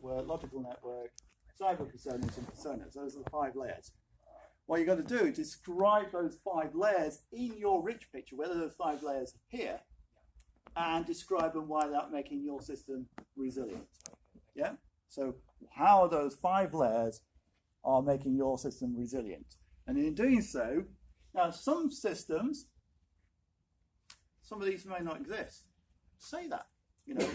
network, logical network, cyber personas, and personas. Those are the 5 layers. What you've got to do is describe those 5 layers in your rich picture, whether those 5 layers appear, and describe them why they're making your system resilient. Yeah? So how those 5 layers are making your system resilient. And in doing so, now some systems, some of these may not exist. Say that, you know,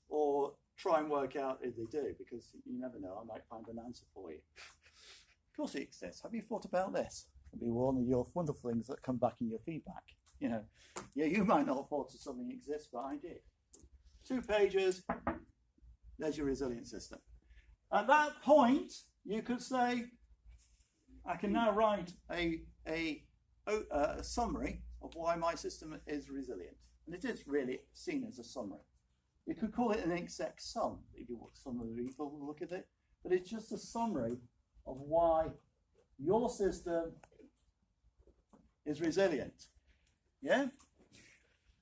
or try and work out if they do, because you never know, I might find an answer for you. Of course it exists. Have you thought about this? It'll be one of your wonderful things that come back in your feedback. You know, yeah, you might not have thought of something exists, but I did. 2 pages, there's your resilient system. At that point, you could say, I can now write a summary of why my system is resilient. And it is really seen as a summary. You could call it an exec sum, if you want some of the people to look at it, but it's just a summary of why your system is resilient. Yeah?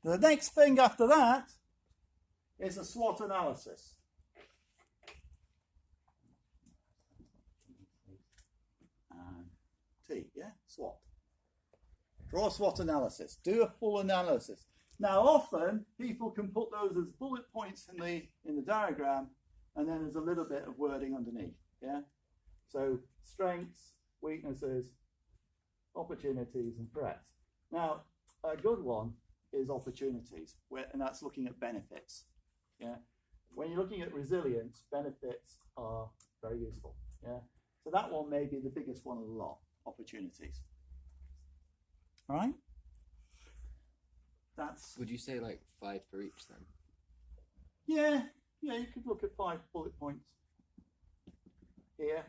The next thing after that is a SWOT analysis. And T, yeah? SWOT. Draw a SWOT analysis. Do a full analysis. Now, often people can put those as bullet points in the diagram, and then there's a little bit of wording underneath. Yeah. So strengths, weaknesses, opportunities, and threats. Now, a good one is opportunities, and that's looking at benefits. Yeah. When you're looking at resilience, benefits are very useful. Yeah. So that one may be the biggest one of the lot. Opportunities. All right. That's. Would you say like 5 for each then? Yeah, you could look at 5 bullet points here.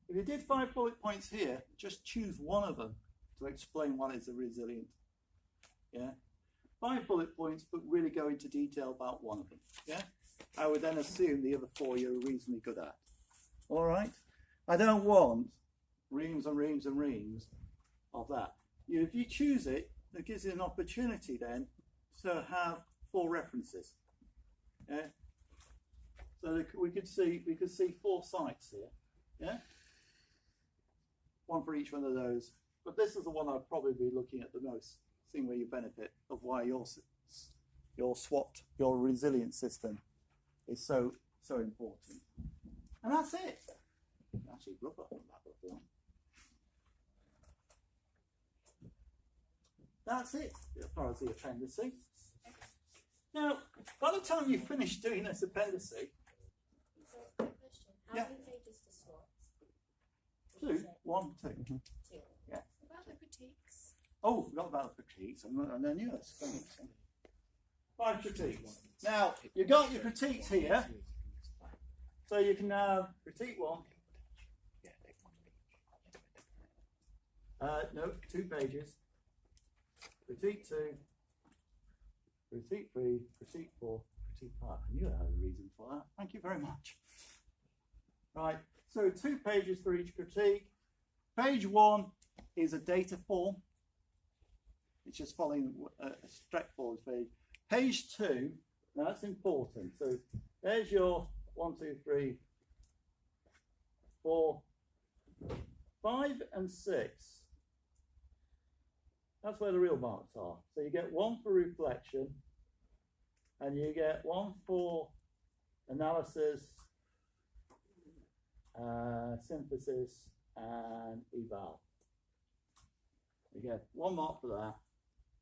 If you did 5 bullet points here, just choose one of them to explain what is a resilient. Yeah, 5 bullet points, but really go into detail about one of them. Yeah, I would then assume the other 4 you're reasonably good at. All right, I don't want reams and reams and reams of that. If you choose it, it gives you an opportunity then to have 4 references. Yeah. So we could see 4 sites here. Yeah. 1 for each one of those. But this is the one I'd probably be looking at the most, seeing where you benefit of why your SWOT, your resilient system, is so important. And that's it. Actually, rubber on that one. That's it, as far as the appendice. Now, by the time you finish doing this appendice, So, question. How Yeah. many pages for SWOT? 2, 1, 2. 2. Yeah. About the critiques. Oh, forgot about the critiques. And then yes, 5 critiques. Now, you've got your critiques here. So you can have critique 1. No, 2 pages. Critique 2. Critique 3. Critique 4. Critique 5. I knew I had a reason for that. Thank you very much. Right, so 2 pages for each critique. Page 1 is a data form. It's just following a straightforward page. Page 2, now that's important. So there's your 1, 2, 3, 4, 5, and 6. That's where the real marks are. So you get 1 for reflection, and you get 1 for analysis, synthesis, and eval. You get 1 mark for that,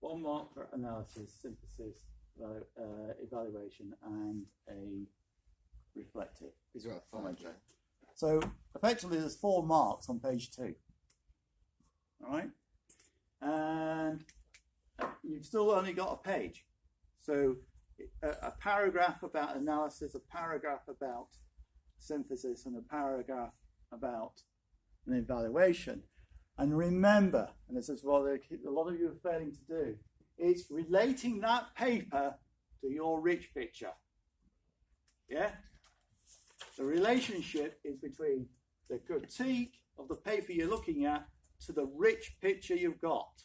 1 mark for analysis, synthesis, evaluation, and a reflective. These are 5, right? So effectively there's 4 marks on page 2. All right? And you've still only got a page. So a paragraph about analysis, a paragraph about synthesis, and a paragraph about an evaluation. And remember, and this is what a lot of you are failing to do, it's relating that paper to your rich picture. Yeah? The relationship is between the critique of the paper you're looking at to the rich picture you've got.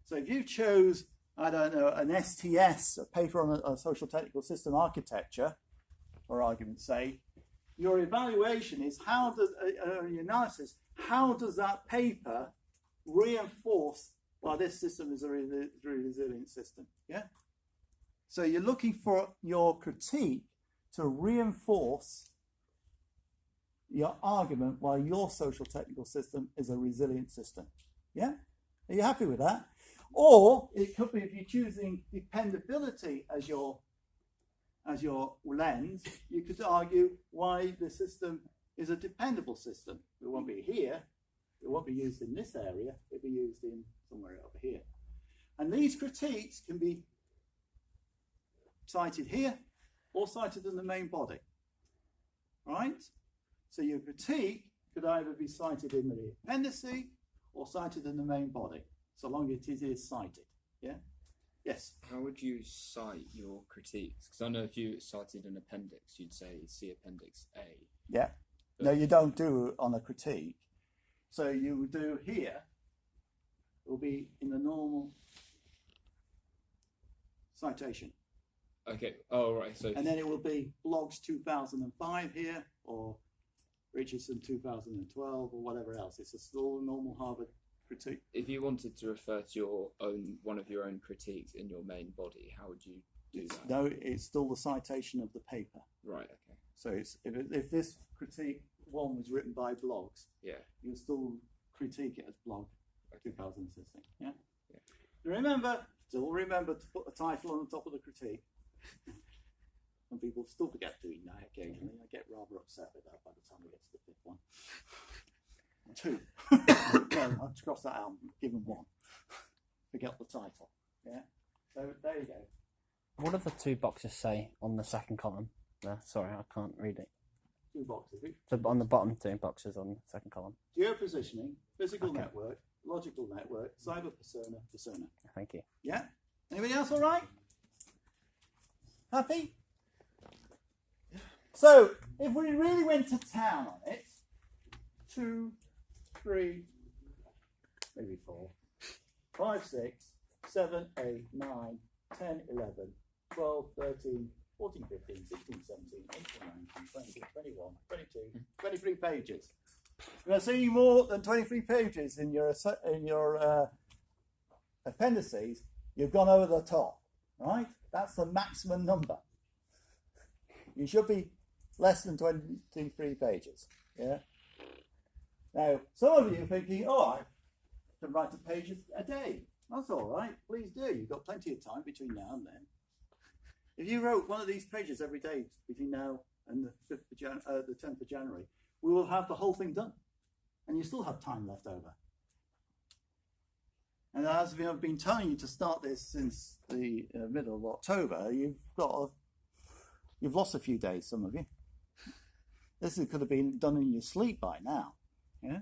So if you chose, I don't know, an STS, a paper on a social technical system architecture, for argument's sake, your evaluation is how does your analysis, how does that paper reinforce why this system is a resilient system? Yeah. So you're looking for your critique to reinforce your argument why your social technical system is a resilient system. Yeah? Are you happy with that? Or it could be, if you're choosing dependability as your lens, you could argue why the system is a dependable system. It won't be here, it won't be used in this area, it'll be used in somewhere over here. And these critiques can be cited here or cited in the main body. Right? So your critique could either be cited in the appendice or cited in the main body, so long as it is cited. Yeah? Yes? How would you cite your critiques? Because I know if you cited an appendix, you'd say see Appendix A. Yeah. No, you don't do it on a critique. So you would do here, it will be in the normal citation. Okay. Oh, right. So. And then it will be Blogs 2005 here, or Richardson 2012, or whatever else. It's a still normal Harvard critique. If you wanted to refer to your own one of your own critiques in your main body, how would you do that? No, it's still the citation of the paper. Right. Okay. So it's, if this critique one was written by Blogs, Yeah. you still critique it as Blog 2016. Yeah. Yeah. Still remember to put a title on the top of the critique. And people still forget doing that occasionally. I get rather upset with that by the time we get to the fifth one. 2. No, I'll cross that out and give them 1. Forget the title. Yeah. So there you go. What do the 2 boxes say on the second column? Sorry, I can't read it. 2 boxes. So on the bottom 2 boxes on the second column. Geopositioning, physical Okay. network, logical network, cyber persona. Thank you. Yeah? Anybody else all right? Happy? So, if we really went to town on it, 2, 3, maybe 4, 5, 6, 7, 8, 9, 10, 11, 12, 13, 14, 15, 16, 17, 18, 19, 20, 21, 22, 23 pages. You're seeing more than 23 pages in your appendices, you've gone over the top, right? That's the maximum number. You should be less than 23 pages, yeah? Now, some of you are thinking, I can write a page a day. That's all right, please do. You've got plenty of time between now and then. If you wrote one of these pages every day between now and the 10th of January, we will have the whole thing done. And you still have time left over. And as I've been telling you to start this since the middle of October, you've lost a few days, some of you. This could have been done in your sleep by now. Yeah?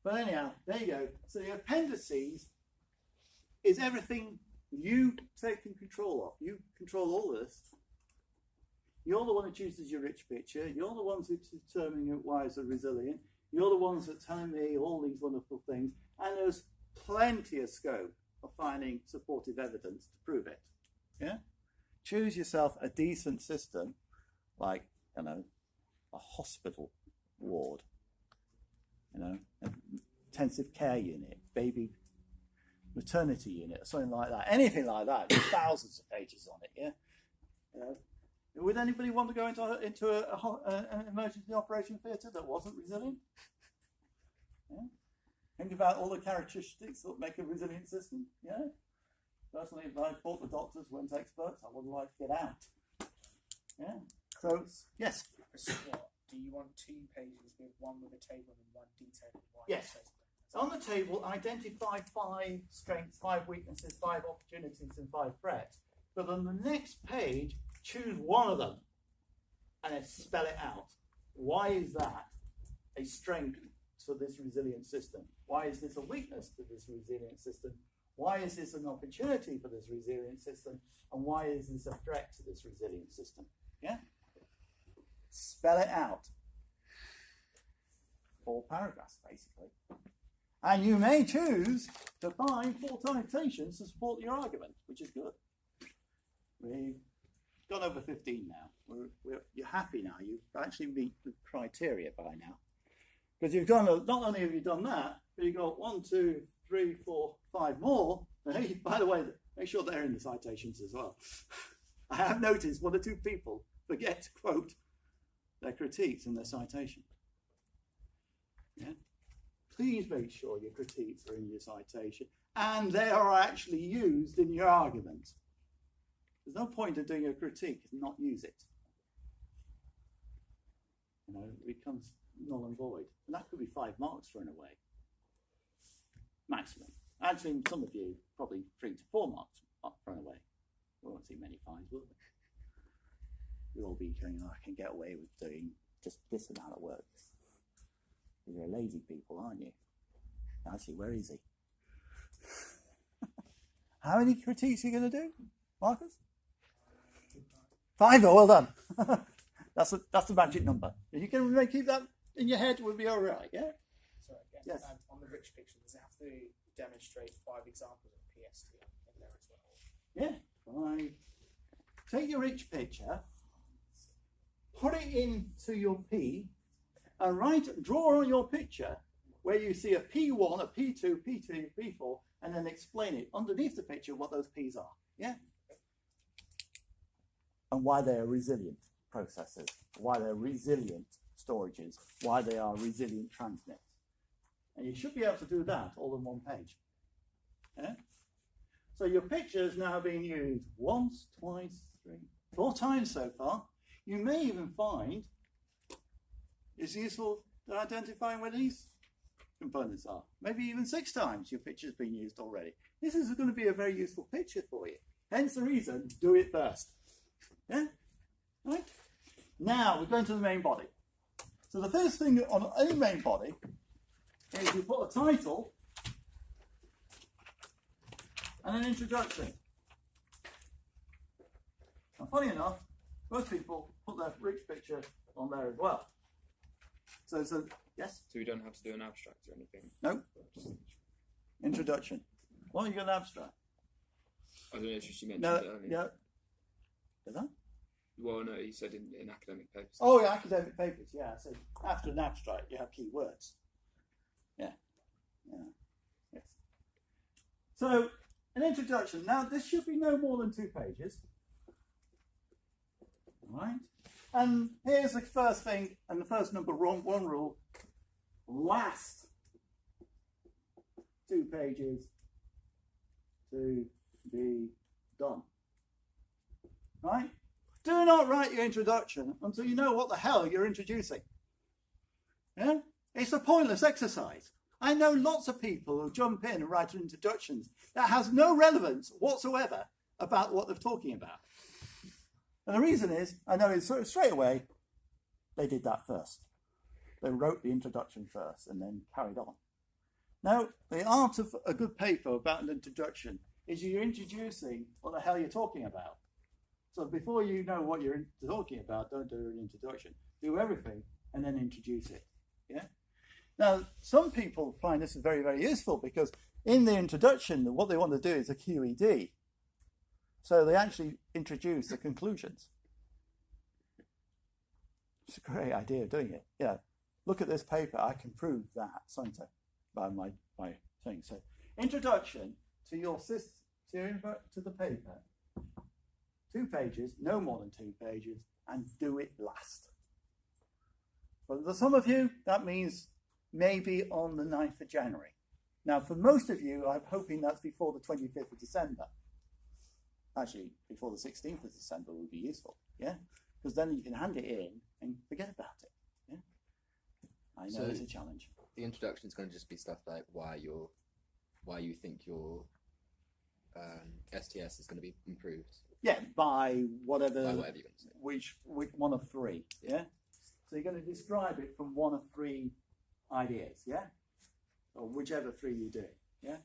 But anyhow, there you go. So the appendices is everything you take control of. You control all this. You're the one who chooses your rich picture. You're the ones who's determining why it's resilient. You're the ones that are telling me all these wonderful things. And there's plenty of scope of finding supportive evidence to prove it. Yeah? Choose yourself a decent system, like, a hospital ward, an intensive care unit, baby maternity unit, or something like that. Anything like that. There's thousands of pages on it, yeah? Would anybody want to go into an emergency operation theatre that wasn't resilient? Yeah? Think about all the characteristics that make a resilient system. Yeah. Personally, if I thought the doctors weren't experts, I would like to get out. Yeah. So yes. So what, do you want 2 pages with one with a table and one detailing why? Yes. On the table, identify 5 strengths, 5 weaknesses, 5 opportunities, and 5 threats. But on the next page, choose one of them and then spell it out. Why is that a strength for this resilient system? Why is this a weakness to this resilient system? Why is this an opportunity for this resilient system? And why is this a threat to this resilient system? Yeah? Spell it out. 4 paragraphs, basically. And you may choose to find 4 citations to support your argument, which is good. gone over 15 now. You're happy now. You actually meet the criteria by now. Because you've done, not only have you done that, but you've got 1, 2, 3, 4, 5 more. Hey, by the way, make sure they're in the citations as well. I have noticed 1 or 2 people forget to quote their critiques in their citation. Yeah? Please make sure your critiques are in your citation and they are actually used in your argument. There's no point in doing a critique and not use it. You know, it becomes null and void. And that could be 5 marks thrown away. Maximum. Actually, some of you, probably 3 to 4 marks thrown away. We won't see many 5s, will we? You'll all be going, oh, I can get away with doing just this amount of work. You're lazy people, aren't you? Actually, where is he? How many critiques are you going to do, Marcus? 5. Oh, well done. That's the magic number. If you can keep that in your head, we'll be all right. Yeah. Sorry, Yes. on the rich picture, does it have to demonstrate 5 examples of PST in there as well? Yeah. Right. Take your rich picture, put it into your P, and draw on your picture where you see a P1, a P2, P3, P4, and then explain it underneath the picture what those P's are. Yeah? And why they are resilient processors, why they're resilient storages, why they are resilient transmits. And you should be able to do that all in one page. Yeah? So your picture is now being used once, twice, 3, 4 times so far. You may even find it's useful in identifying where these components are. Maybe even 6 times your picture's been used already. This is going to be a very useful picture for you. Hence the reason, do it first. Yeah? Right? Now we're going to the main body. So the first thing on any main body is you put a title and an introduction. And funny enough, most people put their rich picture on there as well. So yes? So we don't have to do an abstract or anything? No. Introduction. What are you going to abstract? I don't know if you mentioned No, it earlier. yeah. Did I? Well, no, you said in academic papers. Oh, yeah, academic papers, yeah. So after an abstract, you have keywords. Yeah. Yeah. Yes. So, an introduction. Now, this should be no more than 2 pages. All right. And here's the first thing, and the first number 1 rule. Last 2 pages to be done. Right? Do not write your introduction until you know what the hell you're introducing. Yeah? It's a pointless exercise. I know lots of people who jump in and write introductions that has no relevance whatsoever about what they're talking about. And the reason is, I know it's sort of straight away, they did that first. They wrote the introduction first and then carried on. Now, the art of a good paper about an introduction is you're introducing what the hell you're talking about. So before you know what you're talking about, don't do an introduction. Do everything and then introduce it. Yeah. Now, some people find this is very, very useful because in the introduction, what they want to do is a QED. So they actually introduce the conclusions. It's a great idea of doing it. Yeah. Look at this paper. I can prove that, something by my thing. So, introduction to your system, to the paper. 2 pages, no more than 2 pages, and do it last. But for some of you, that means maybe on the 9th of January. Now, for most of you, I'm hoping that's before the 25th of December. Actually, before the 16th of December would be useful, yeah? Because then you can hand it in and forget about it, yeah? I know it's a challenge. The introduction is going to just be stuff like why you think your STS is going to be improved. Yeah, by whatever, By whatever you're going to say. which one of 3, yeah? So you're going to describe it from one of 3 ideas, yeah? Or whichever 3 you do, yeah?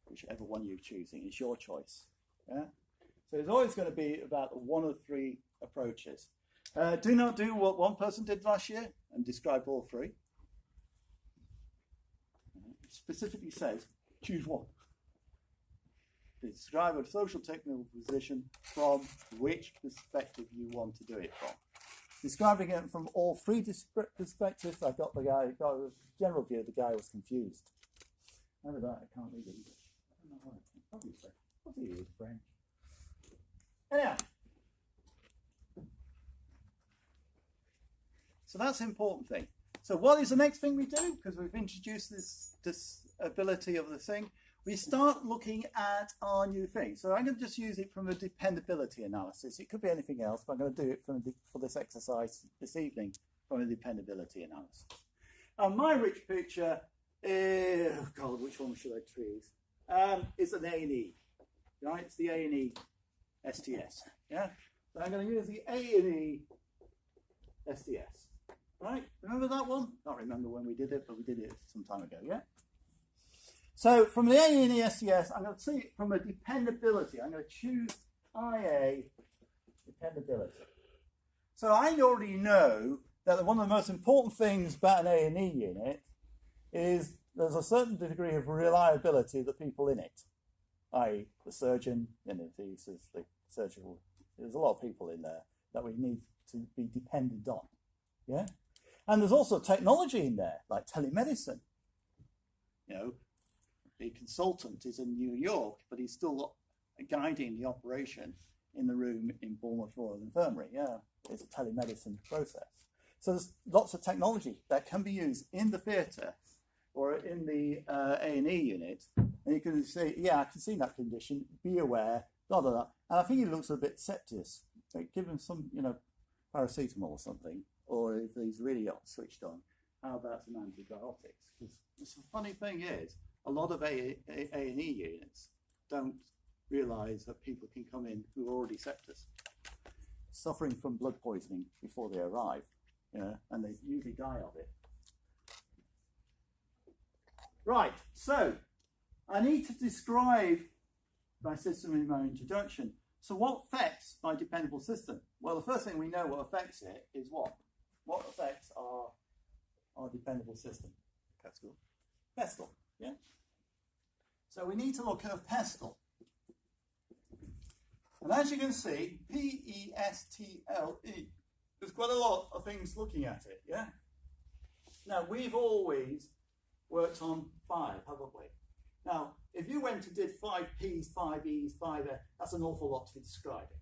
Whichever one you're choosing, it's your choice, yeah? So it's always going to be about one of 3 approaches. Do not do what one person did last year and describe all 3. It specifically says, choose one. describe a social technical position from which perspective you want to do it from. Describing it from all three perspectives, I got a general view. The guy was confused. Over that, I can't read English. I don't know why. Probably French. Probably is French. Anyhow. So that's the important thing. So what is the next thing we do? Because we've introduced this ability of the thing. We start looking at our new thing. So I'm going to just use it from a dependability analysis. It could be anything else, but I'm going to do it for this exercise this evening from a dependability analysis. My rich picture is, oh God, which one should I choose? It's an A&E, right? It's the A&E STS, yeah? So I'm going to use the A&E STS, right? Remember that one? Can't remember when we did it, but we did it some time ago, yeah? So from the A&E STS, I'm going to see it from a dependability. I'm going to choose IA dependability. So I already know that one of the most important things about an A&E unit is there's a certain degree of reliability of the people in it, i.e. the surgeon, and if he says the surgical, there's a lot of people in there that we need to be dependent on, yeah? And there's also technology in there, like telemedicine. You know, the consultant is in New York, but he's still guiding the operation in the room in Bournemouth Royal Infirmary. Yeah, it's a telemedicine process. So there's lots of technology that can be used in the theatre or in the A&E unit. And you can say, yeah, I can see that condition, be aware, blah, blah, blah. And I think he looks a bit septis. Like, give him some, you know, paracetamol or something. Or if he's really switched on, how about some antibiotics? Because the funny thing is, a lot of A&E units don't realise that people can come in who are already septus, suffering from blood poisoning before they arrive, you know, and they usually die of it. Right, so I need to describe my system in my introduction. So what affects my dependable system? Well, the first thing we know what affects it is what? What affects our dependable system? Pestle. Pestle, yeah? So we need to look at a pestle. And as you can see, P-E-S-T-L-E, there's quite a lot of things looking at it, yeah? Now, we've always worked on 5, haven't we? Now, if you went and did 5 P's, 5 E's, 5 F, that's an awful lot to describe it.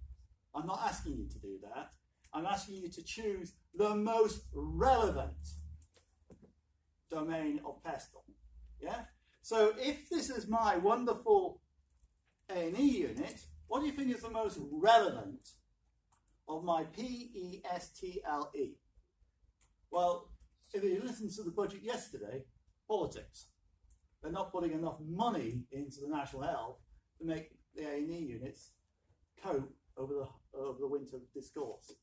I'm not asking you to do that. I'm asking you to choose the most relevant domain of pestle, yeah? So if this is my wonderful A&E unit, what do you think is the most relevant of my P-E-S-T-L-E? Well, if you listened to the budget yesterday, politics. They're not putting enough money into the National Health to make the A&E units cope over the winter discourse.